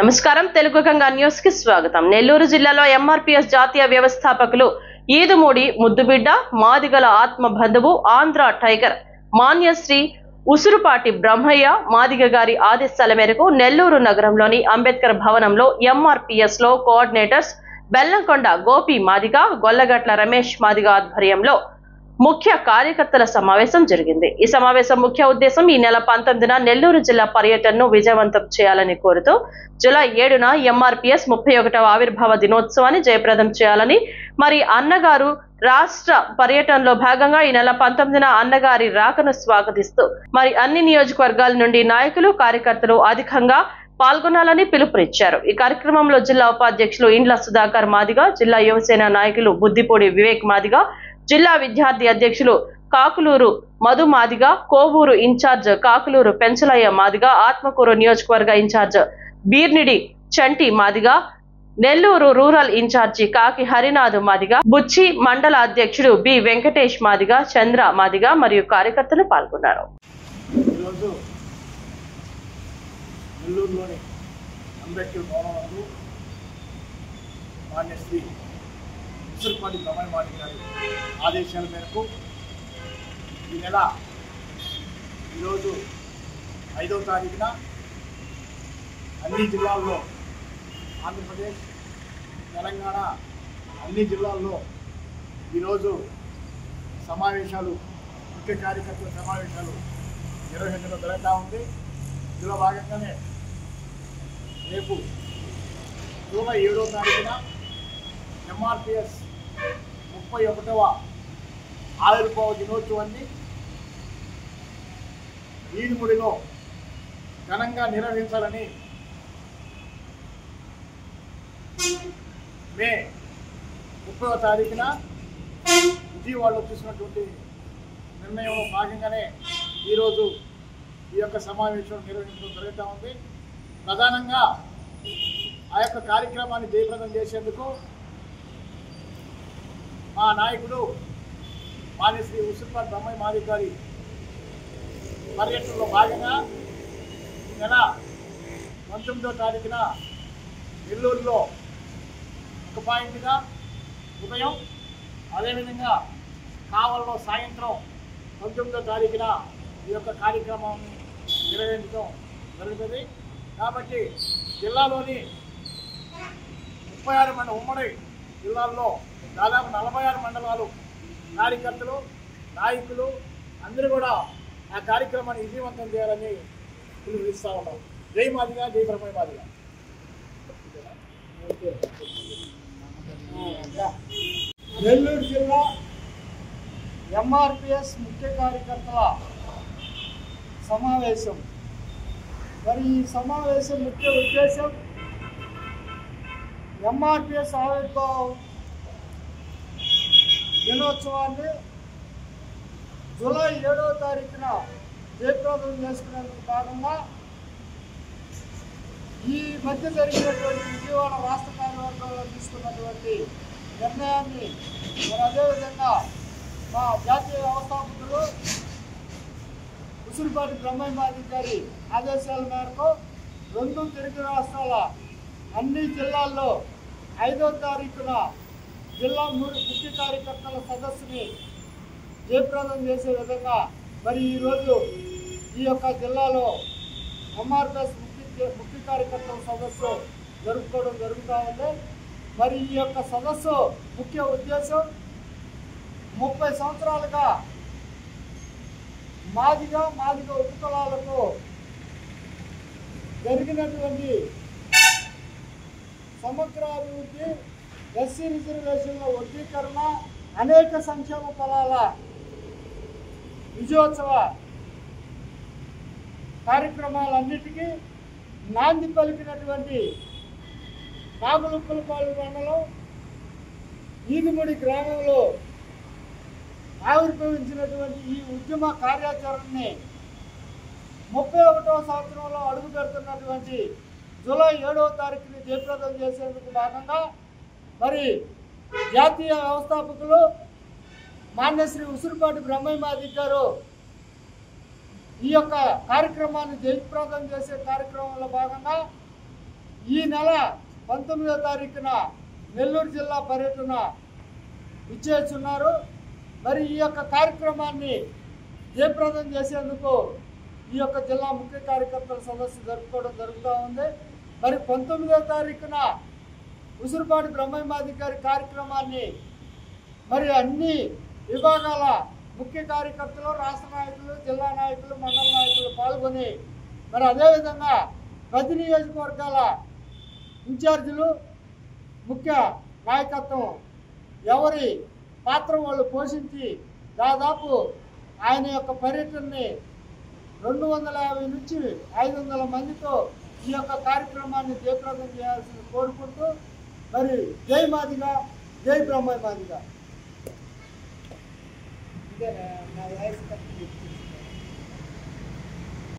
నమస్కారం తెలుగు గంగా న్యూస్ కి స్వాగతం। నెల్లూరు జిల్లాలో ఎంఆర్పీఎస్ జాతీయ వ్యవస్థాపకులు ఈదుమూడి ముద్దుబిడ్డ మాదిగల ఆత్మ బంధువు ఆంధ్ర టైగర్ మాన్యశ్రీ ఉసురుపాటి బ్రహ్మయ్య మాదిగ గారి ఆదేశాల మేరకు నెల్లూరు నగరంలోని అంబేద్కర్ భవనంలో ఎంఆర్పీఎస్ లో కోఆర్డినేటర్స్ బెల్లంకొండ గోపి మాదిగ గొల్లగట్ల రమేష్ మాదిగ ఆధ్వర్యంలో ముఖ్య కార్యకర్తల సమావేశం జరిగింది। ఈ సమావేశం ముఖ్య ఉద్దేశం ఈ నెల 19న నెల్లూరు జిల్లా పర్యటనను విజయవంతం చేయాలని కోరుతూ జూలై 7న ఎంఆర్పీఎస్ 31వ ఆవిర్భావ దినోత్సవాన్ని జయప్రదం చేయాలని మరి అన్నగారు రాష్ట్ర పర్యటనలో భాగంగా ఈ నెల 19న అన్నగారి రాకను స్వాగతిస్తూ మరి అన్ని నియోజకవర్గాల నుండి నాయకులు కార్యకర్తలు అధికంగా పాల్గొనాలని పిలుపునిచ్చారు। ఈ కార్యక్రమంలో జిల్లా ఉపాధ్యక్షులు ఇండ్ల సుధాకర్ మాదిగ, జిల్లా యువసేన నాయకులు బుద్దిపూడి వివేక్ మాదిగ, జిల్లా విద్యార్థి అధ్యక్షులు కాకులూరు మధు మాదిగ, కోవూరు ఇన్ఛార్జ్ కాకులూరు పెంచలయ్య మాదిగ, ఆత్మకూరు నియోజకవర్గ ఇన్ఛార్జ్ బీర్నిడి చంటి మాదిగ, నెల్లూరు రూరల్ ఇన్ఛార్జి కాకి హరినాథ్ మాదిగ, బుచ్చి మండల అధ్యక్షుడు బి వెంకటేష్ మాదిగ, చంద్ర మాదిగ మరియు కార్యకర్తలు పాల్గొన్నారు। నెల్లూరులోని అంబేద్కర్ భవనంలో మాన్యశ్రీ ఉసురుపాటి బ్రహ్మయ్య గారి ఆదేశాల మేరకు ఈ నెల ఈరోజు 5వ తారీఖున అన్ని జిల్లాల్లో ఆంధ్రప్రదేశ్ తెలంగాణ అన్ని జిల్లాల్లో ఈరోజు సమావేశాలు ముఖ్య కార్యకర్తల సమావేశాలు నిర్వహించడం జరుగుతూ ఉంది। ఇందులో భాగంగానే రేపు జూలై 7వ తారీఖున ఎంఆర్పీఎస్ 31వ ఆవిర్భావ దినోత్సవాన్ని ఈదుమూడిలో ఘనంగా నిర్వహించాలని మే 30వ తారీఖున విజయవాడలో తీసుకున్నటువంటి నిర్ణయంలో భాగంగానే ఈరోజు ఈ యొక్క సమావేశం నిర్వహించడం జరుగుతూ ఉంది। ప్రధానంగా ఆ యొక్క కార్యక్రమాన్ని జయప్రదం చేసేందుకు మా నాయకుడు మాన్యశ్రీ ఉసురుపాటి బ్రహ్మయ్య మాదిగ గారి పర్యటనలో భాగంగా ఈ నెల 19వ తారీఖున నెల్లూరులో ఒక పాయింట్గా ఉదయం, అదేవిధంగా కావల్లో సాయంత్రం 19వ తారీఖున ఈ యొక్క కార్యక్రమాన్ని నిర్వహించడం జరుగుతుంది। కాబట్టి జిల్లాలోని 36 ఉమ్మడి జిల్లాల్లో దాదాపు 46 మండలాలు కార్యకర్తలు నాయకులు అందరూ కూడా ఆ కార్యక్రమాన్ని విజయవంతం చేయాలని పిలుపునిస్తూ ఉన్నాం। జై మాదిగ, జై బ్రహ్మయ్య మాదిగ। నెల్లూరు జిల్లా ఎంఆర్పీఎస్ ముఖ్య కార్యకర్తల సమావేశం। మరి ఈ సమావేశం ముఖ్య ఉద్దేశం ఎంఆర్పీఎస్ ఆవిర్భావ దినోత్సవాన్ని జూలై 7వ తారీఖున జయప్రదం చేసుకునేందుకు భాగంగా ఈ మధ్య జరిగినటువంటి విజయవాడ రాష్ట్ర కార్యవర్గంలో తీసుకున్నటువంటి నిర్ణయాన్ని మరి అదేవిధంగా మా జాతీయ వ్యవస్థాపకులు ఉసురుపాటి బ్రహ్మయ్య మాదిగ గారి ఆదేశాల మేరకు 2 తెలుగు రాష్ట్రాల అన్ని జిల్లాల్లో 5వ తారీఖున జిల్లా ముఖ్య కార్యకర్తల సదస్సుని జయప్రదం చేసే విధంగా మరి ఈరోజు ఈ యొక్క జిల్లాలో ఎంఆర్పీఎస్ ముఖ్య కార్యకర్తల సదస్సు జరుపుకోవడం జరుగుతూ ఉంది। మరి ఈ యొక్క సదస్సు ముఖ్య ఉద్దేశం 30 సంవత్సరాలుగా మాదిగ ఉపకులాలకు జరిగినటువంటి సమగ్రాభివృద్ధి, ఎస్సీ రిజర్వేషన్ల వర్గీకరణ, అనేక సంక్షేమ ఫలాల విజయోత్సవ కార్యక్రమాలన్నిటికీ నాంది పలికినటువంటి నాగులుప్పలపాలెం మండలం ఈదుమూడి గ్రామంలో ఆవిర్భవించినటువంటి ఈ ఉద్యమ కార్యాచరణని 31వ సంవత్సరంలో అడుగు పెడుతున్నటువంటి జూలై 7వ తారీఖుని జయప్రదం చేసేందుకు భాగంగా మరి జాతీయ వ్యవస్థాపకులు మాన్యశ్రీ ఉసురుపాటి బ్రహ్మయ్య మాదిగ గారు ఈ యొక్క కార్యక్రమాన్ని జయప్రదం చేసే కార్యక్రమంలో భాగంగా ఈ నెల 19వ తారీఖున నెల్లూరు జిల్లా పర్యటన ఇచ్చేస్తున్నారు. మరి ఈ యొక్క కార్యక్రమాన్ని జయప్రదం చేసేందుకు ఈ యొక్క జిల్లా ముఖ్య కార్యకర్తల సదస్సు జరుపుకోవడం జరుగుతూ ఉంది. మరి 19వ తారీఖున ఉసురుపాటి బ్రహ్మయ్యమాదిగారి కార్యక్రమాన్ని మరి అన్ని విభాగాల ముఖ్య కార్యకర్తలు, రాష్ట్ర నాయకులు, జిల్లా నాయకులు, మండల నాయకులు పాల్గొని మరి అదేవిధంగా 10 నియోజకవర్గాల ఇన్ఛార్జీలు, ముఖ్య నాయకత్వం ఎవరి పాత్ర వాళ్ళు పోషించి దాదాపు ఆయన యొక్క పర్యటనని 250 నుంచి 500 మందితో ఈ యొక్క కార్యక్రమాన్ని జయప్రదం చేయాల్సింది కోరుకుంటూ మరి జై మాదిగా, జై బ్రహ్మయ్య మాదిగా.